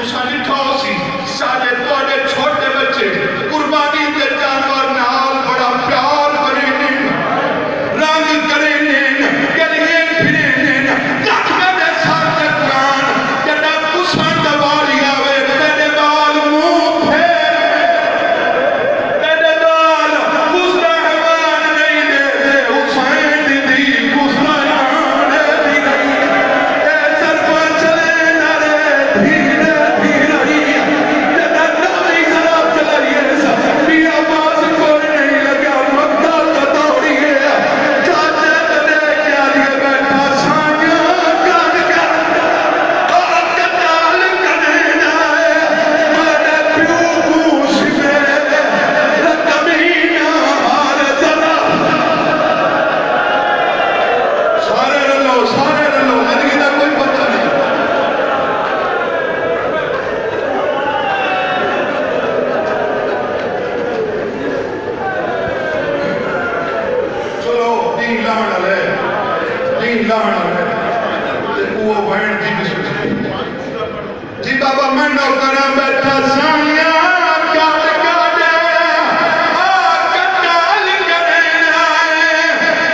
तुसा लिखो सी साडे तोड़े छोटे बच्चे कुर्बानी के जानवर नाल बड़ा प्यार करे ने रंग करे ने गलिए फिरे ने लाखा दे साथ कुरान जदा तुसा दवाली आवे तेरे बाल मुंह फेर तेरे बाल गुस्सा हवान नहीं दे हुसैन दी गुस्सा आने दी गई ए सरपा चले नारे धीरे धीरे जदा नवी खराब चलाइए सब पिया बास कोई नहीं लगा मक्का का दौड़िए चाचे तने क्या लिए बैठा साया काट कर और कताल करने जाए मेरे प्यू को सिवे कमीना हार जरा सारे रलो जिंदगी का कोई पता नहीं चलो दी लाण ले ते वो बहन जी भी सोचे जी बाबा मैं नौकरा बैठा साया काट काट कताल करने आए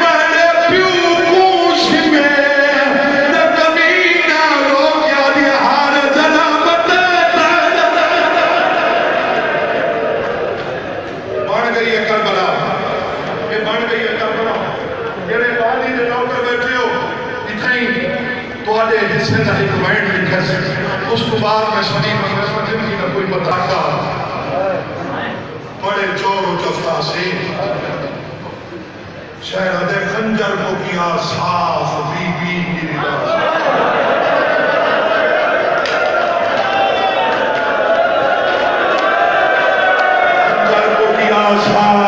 मेरे प्यू को सिवे कमीना लोग याद हार जरा बता बन गई है करबला ये बन गई है करबला जेड़े गाली दे नौकर बैठे हो इथे ही तोड़े हिस्से का एक बैंड लिखा से उसको बाद में सनी मगर जिंदगी का कोई बताता बड़े चोर जफा से शहर दे खंजर को किया साफ बीबी की रिदा खंजर को किया साफ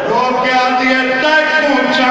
लोग क्या दिए तक पूछा